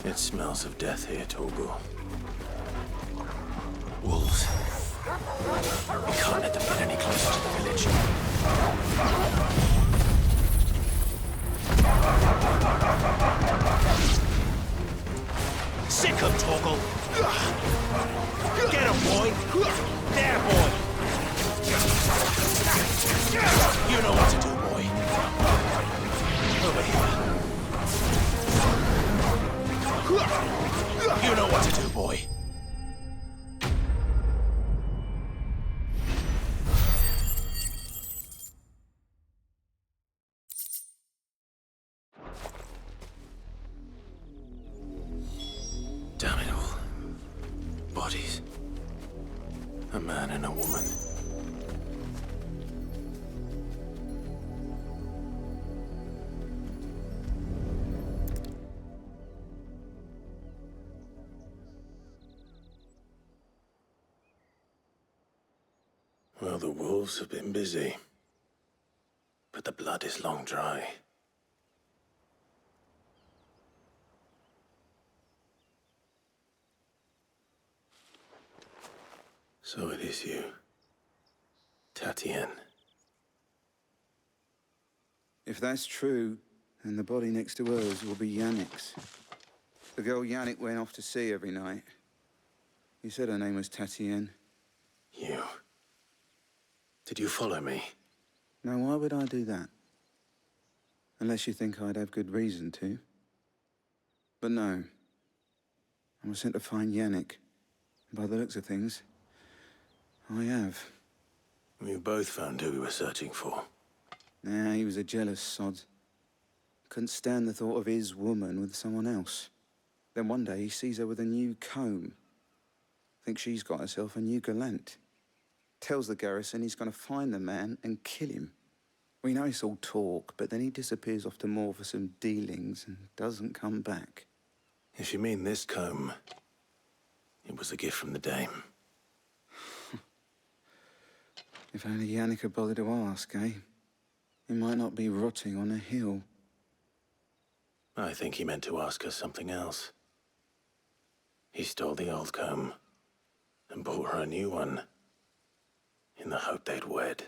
It smells of death here, Torgal. Wolves. We can't let them get any closer to the village. Sick him, Torgal! Get him, boy! There, boy! You know what to do, boy. Over here. You know what to do, boy. Damn it all. Bodies. A man and a woman. Well, the wolves have been busy. But the blood is long dry. So it is you, Tatien. If that's true, then the body next to hers will be Yannick's. The girl Yannick went off to see every night. You said her name was Tatien. You. Did you follow me? Now, why would I do that? Unless you think I'd have good reason to. But no. I was sent to find Yannick. By the looks of things, I have. We both found who we were searching for. Nah, he was a jealous sod. Couldn't stand the thought of his woman with someone else. Then one day he sees her with a new comb. Thinks she's got herself a new gallant. Tells the garrison he's going to find the man and kill him. We know it's all talk, but then he disappears off to Moor for some dealings and doesn't come back. If you mean this comb, it was a gift from the dame. If only Yannick had bothered to ask, eh? He might not be rotting on a hill. I think he meant to ask her something else. He stole the old comb and bought her a new one in the hope they'd wed.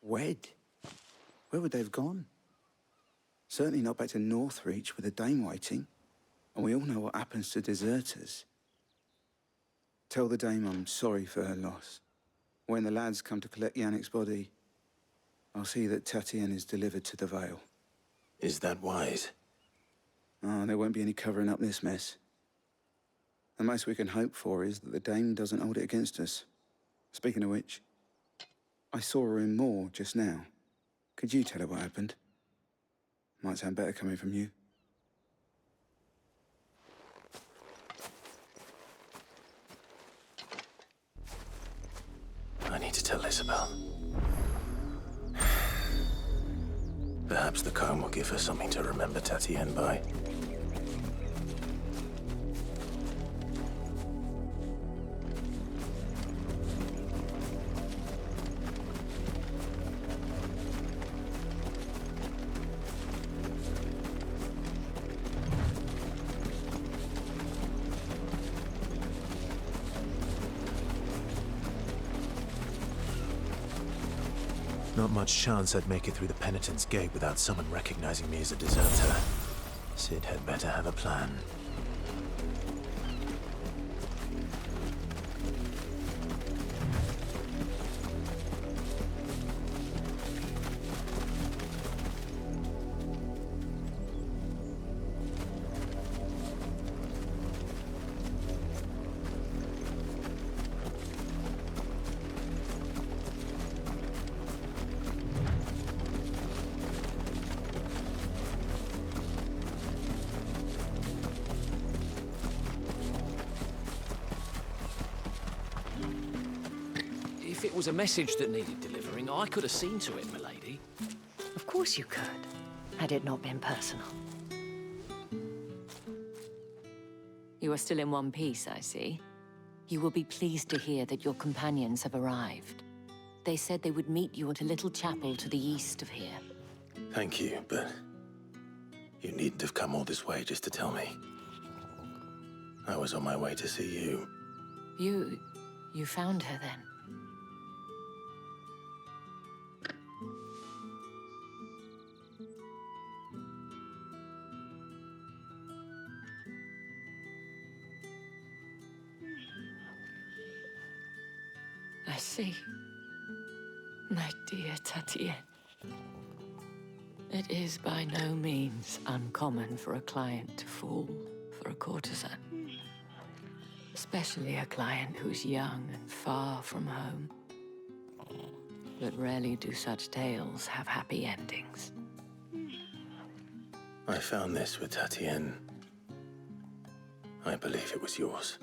Wed? Where would they have gone? Certainly not back to Northreach with a dame waiting. And we all know what happens to deserters. Tell the dame I'm sorry for her loss. When the lads come to collect Yannick's body, I'll see that Tatien is delivered to the Vale. Is that wise? Oh, there won't be any covering up this mess. The most we can hope for is that the dame doesn't hold it against us. Speaking of which, I saw her in Moor just now. Could you tell her what happened? Might sound better coming from you. I need to tell Isabel. Perhaps the comb will give her something to remember Tatien by. Not much chance I'd make it through the Penitent's Gate without someone recognizing me as a deserter. Cid had better have a plan. If it was a message that needed delivering, I could have seen to it, milady. Of course you could, had it not been personal. You are still in one piece, I see. You will be pleased to hear that your companions have arrived. They said they would meet you at a little chapel to the east of here. Thank you, but you needn't have come all this way just to tell me. I was on my way to see you. You found her then? I see. My dear Tatienne. It is by no means uncommon for a client to fall for a courtesan. Especially a client who's young and far from home. But rarely do such tales have happy endings. I found this with Tatienne. I believe it was yours.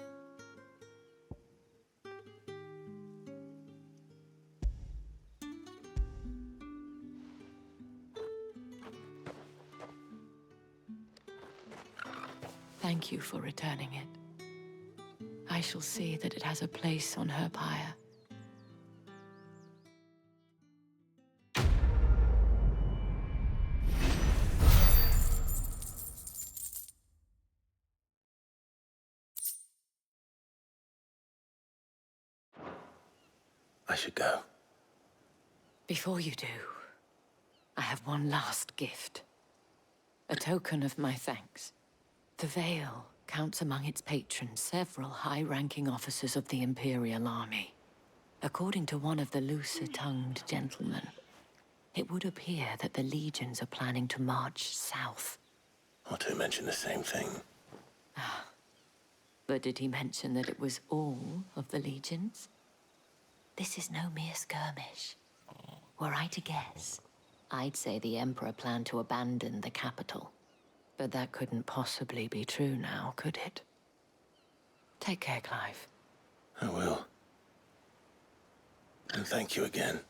Thank you for returning it. I shall see that it has a place on her pyre. I should go. Before you do, I have one last gift. A token of my thanks. The Vale counts among its patrons several high-ranking officers of the Imperial Army. According to one of the looser-tongued gentlemen, it would appear that the legions are planning to march south. Otto mentioned the same thing. But did he mention that it was all of the legions? This is no mere skirmish. Were I to guess, I'd say the Emperor planned to abandon the capital. But that couldn't possibly be true now, could it? Take care, Clive. I will. And thank you again.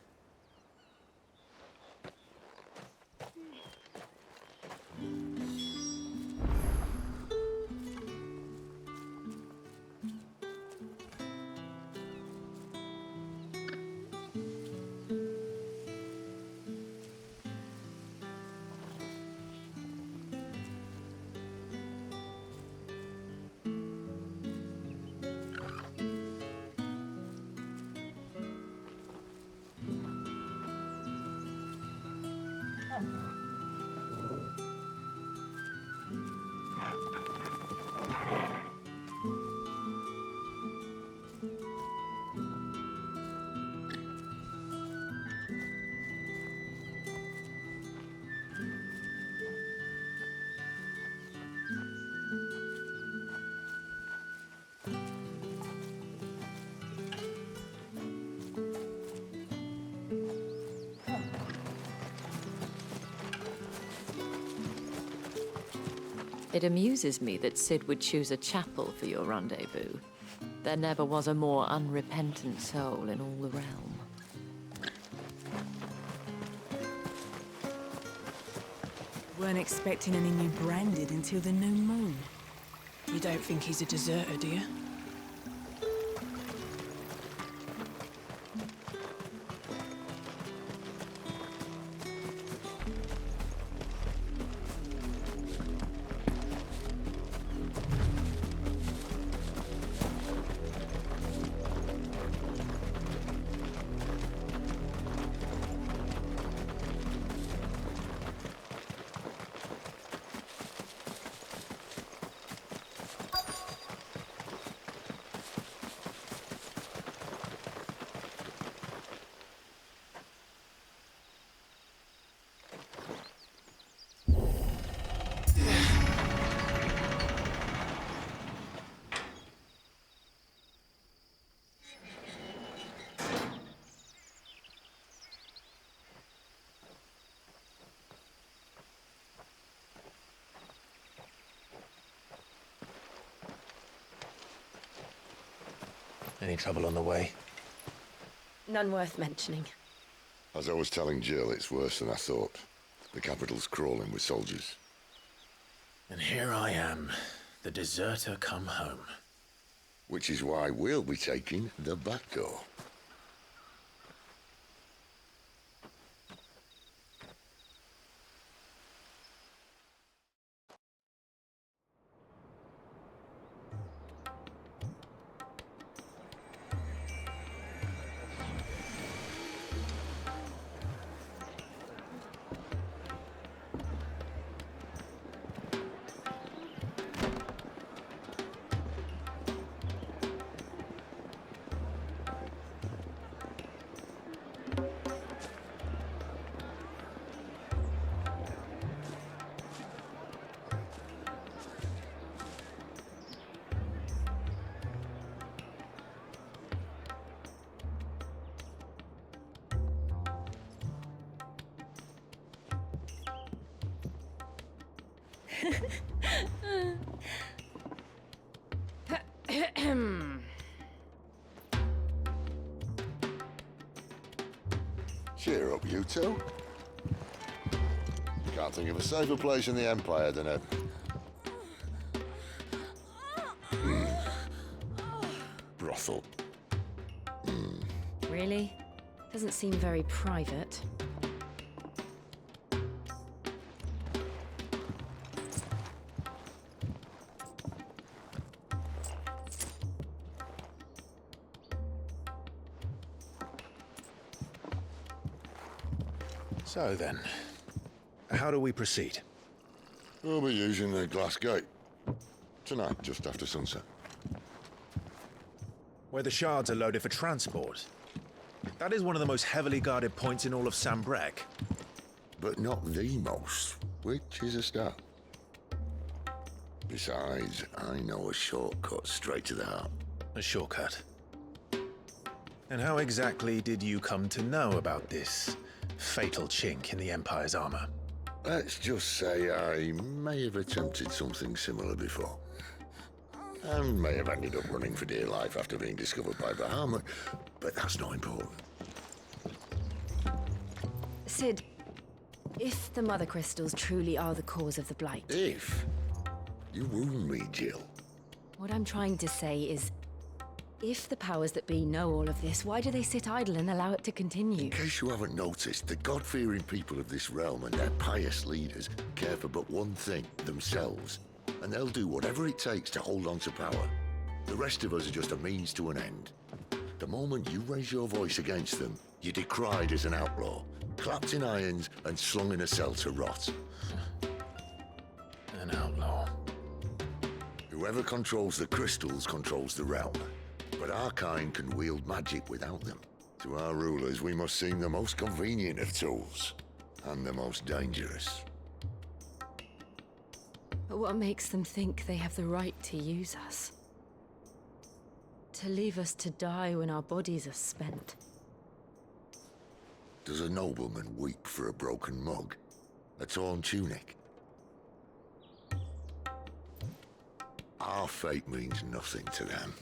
It amuses me that Cid would choose a chapel for your rendezvous. There never was a more unrepentant soul in all the realm. Weren't expecting any new branded until the new moon. You don't think he's a deserter, do you? Any trouble on the way? None worth mentioning. As I was telling Jill, it's worse than I thought. The capital's crawling with soldiers. And here I am, the deserter come home. Which is why we'll be taking the back door. Cheer up, you two. Can't think of a safer place in the Empire than it. Brothel. Really? Doesn't seem very private. So then, how do we proceed? We'll be using the glass gate. Tonight, just after sunset. Where the shards are loaded for transport. That is one of the most heavily guarded points in all of Sambrek. But not the most, which is a start. Besides, I know a shortcut straight to the heart. A shortcut. And how exactly did you come to know about this fatal chink in the Empire's armor? Let's just say I may have attempted something similar before. And may have ended up running for dear life after being discovered by Bahamut, but that's not important. Sid, if the Mother Crystals truly are the cause of the Blight, If you wound me, Jill. what I'm trying to say is, if the powers that be know all of this, why do they sit idle and allow it to continue? In case you haven't noticed, the God-fearing people of this realm and their pious leaders care for but one thing, themselves. And they'll do whatever it takes to hold on to power. The rest of us are just a means to an end. The moment you raise your voice against them, you're decried as an outlaw, clapped in irons and slung in a cell to rot. An outlaw. Whoever controls the crystals controls the realm. But our kind can wield magic without them. To our rulers, we must seem the most convenient of tools. And the most dangerous. But what makes them think they have the right to use us? To leave us to die when our bodies are spent? Does a nobleman weep for a broken mug? A torn tunic? Our fate means nothing to them.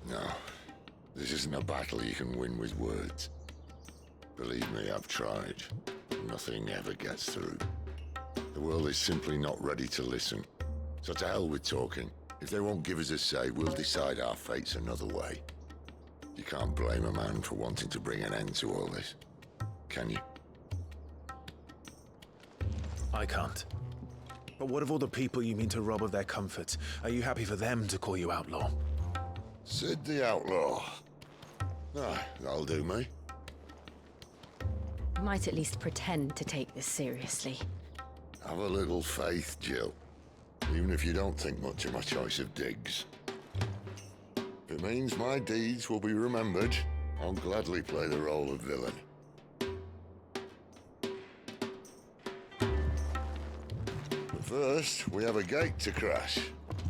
No, this isn't a battle you can win with words. Believe me, I've tried. Nothing ever gets through. The world is simply not ready to listen. So to hell with talking. If they won't give us a say, we'll decide our fates another way. You can't blame a man for wanting to bring an end to all this, can you? I can't. But what of all the people you mean to rob of their comforts? Are you happy for them to call you outlaw? Sid the Outlaw. Ah, that'll do me. You might at least pretend to take this seriously. Have a little faith, Jill. Even if you don't think much of my choice of digs. If it means my deeds will be remembered, I'll gladly play the role of villain. But first, we have a gate to crash.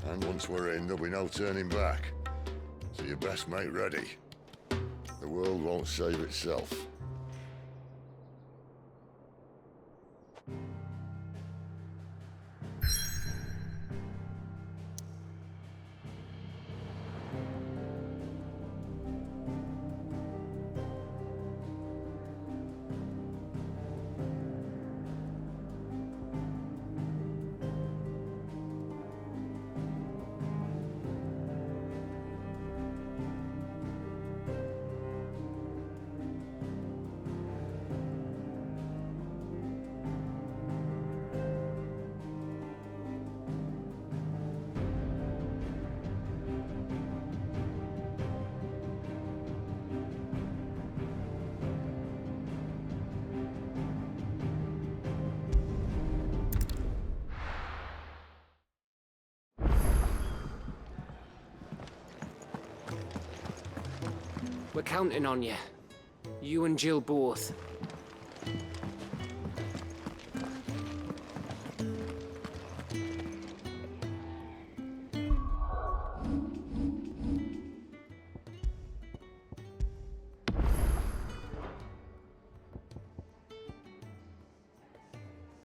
And once we're in, there'll be no turning back. So you best make ready. The world won't save itself. We're counting on you. You and Jill both.